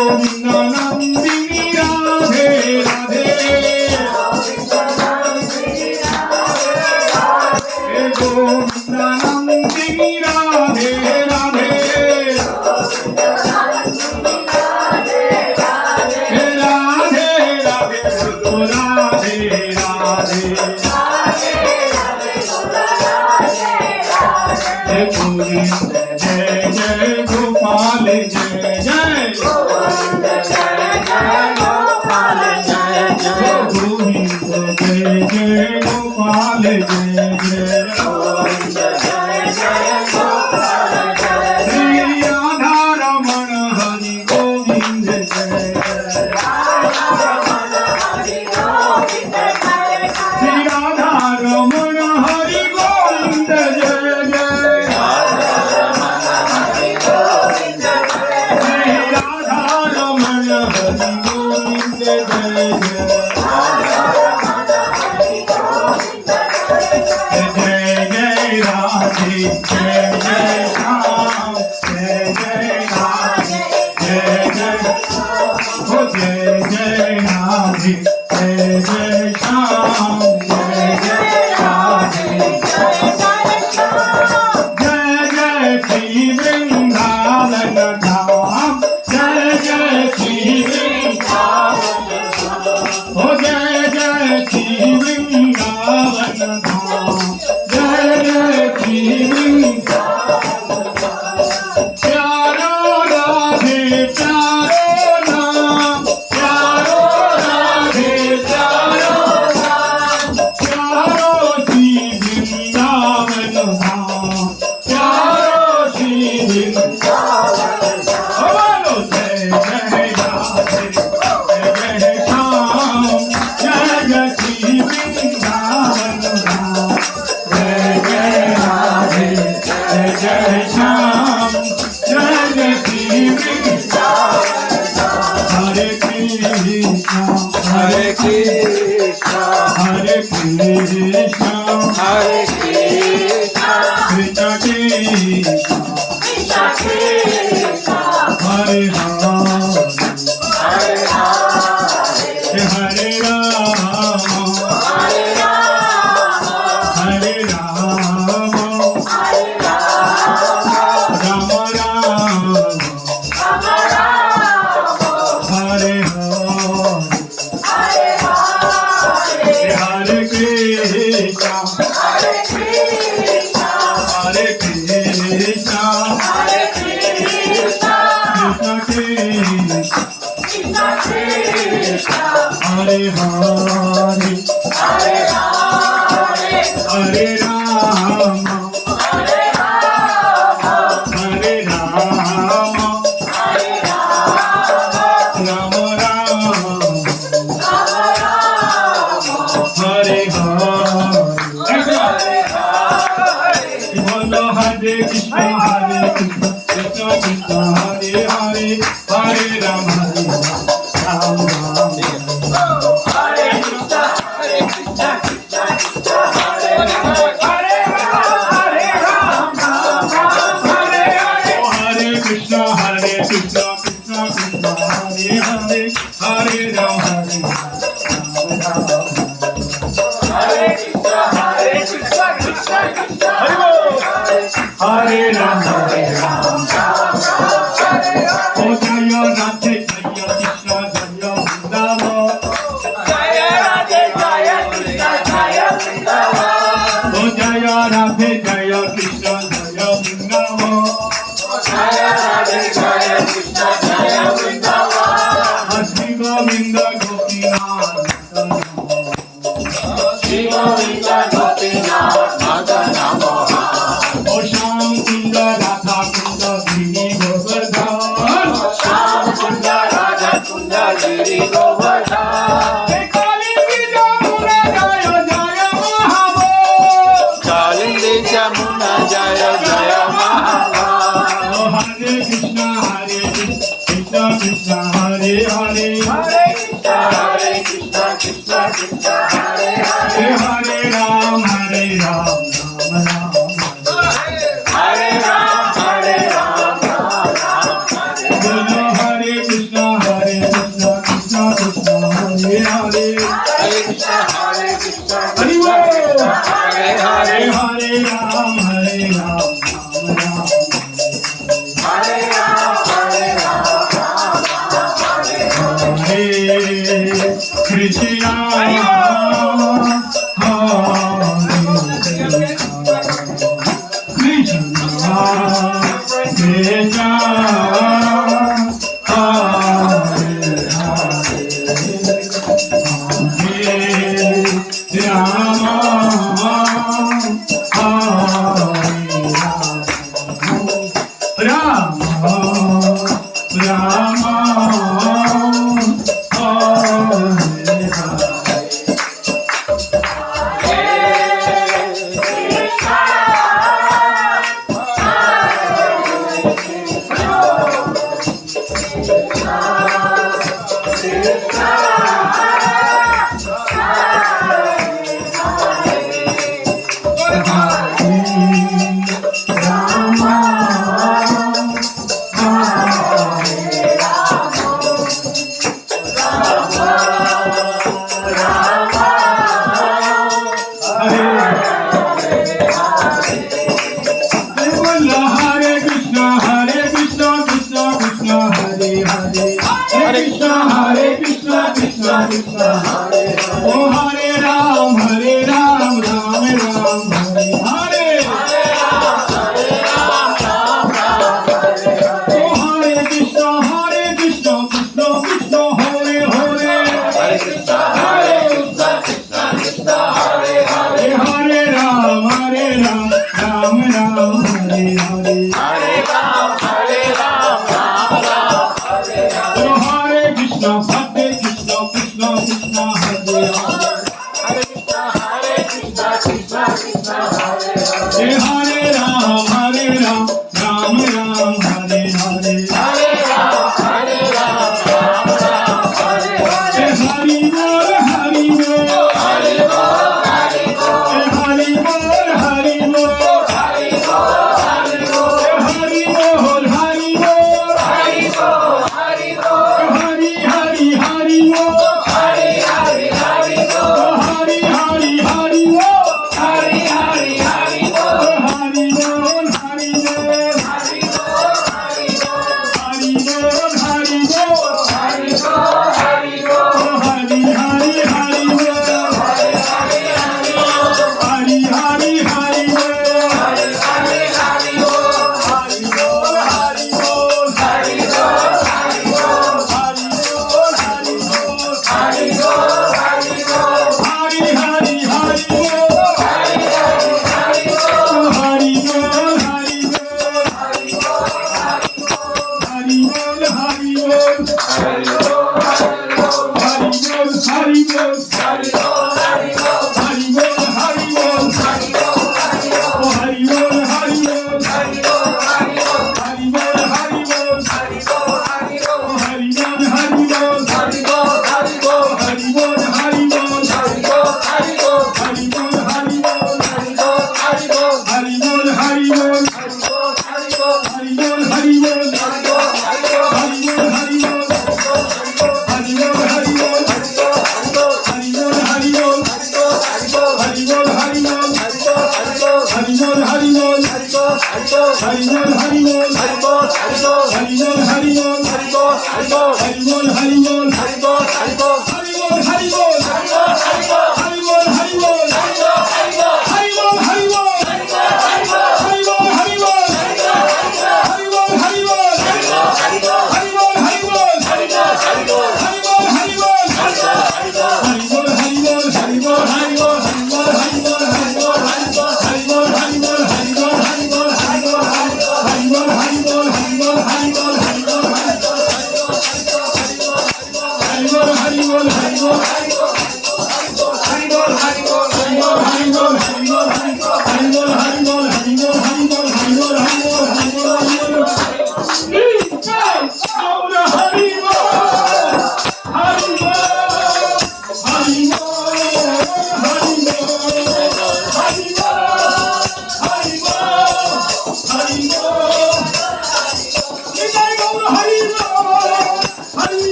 गोविंदानंदिनी राधे राधे हे गोविंदानंदिनी राधे राधे हे राधे राधे तो राधे राधे हे गोविंद जय जय गोपाल जय जय गोविंद जय जय गोपाल जय जय गोविंद जय जय गोपाल जय जय गोविंद जय जय गोपाल जय श्री राधा रमण हरि गोविंद जय जय श्री राधा रमण हरि गोविंद जय जय Hare Krishna, Hare Krishna, Hare Krishna, Krishna Krishna, Krishna Krishna, Hare Rama, Hare Rama, Hare Rama, Hare Rama, Hare Rama, Hare Rama, Rama Rama, Rama Rama, Hare Hare. Hare Krishna, Hare Krishna, Hare Krishna, Hare Krishna, Krishna Krishna, Krishna Krishna, Hare Hare, Hare Hare, Hare Rama, Hare Rama, Hare Rama, Hare Rama, Rama Rama, Hare Hare, Bolo Hare Krishna, Hare Krishna, Krishna Krishna, Hare Hare, Hare Rama, Hare Rama, Hare Krishna, Hare Krishna, Krishna Krishna, Hare Hare, Hare Rama, Hare Hare, Hare Krishna, Hare Krishna, Krishna Krishna, Hare Hare, Hare Rama, Hare Rama. Hare Krishna, Hare Krishna, Krishna Krishna, Hare Rama, Hare Rama. Oh Jaya Radhe, Jaya Krishna, Jaya Vrindavan. Jaya Radhe, Jaya Krishna, Jaya Vrindavan. Oh Jaya Radhe, Jaya Krishna, Jaya Vrindavan. Jaya Radhe, Jaya Krishna, Jaya Vrindavan. Shri Govinda Gopinath. Shri Govinda Gopinath Madana Mohan. O Shyam Kunda Radha Kunda Giri Govardhan. O Shyam Kunda Radha Kunda Giri Govardhan. Kalindi Jamuna Jaya Jaya Mahabod. Kalindi Jamuna Jaya Jaya Mahabod. O Hare Krishna, Hare Krishna, Krishna Hare Hare. Hare Krishna, Hare Krishna, Krishna Krishna, Hare Hare. Hare Ram, Hare Ram, Ram Ram, Hare Ram, Hare Ram, Ram Ram, Hare Hare. Hare Krishna,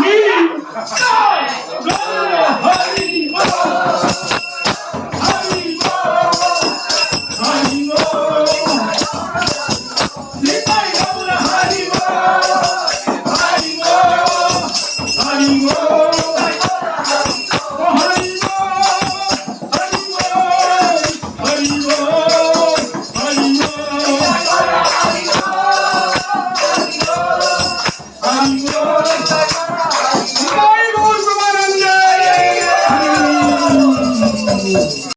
Me, Hari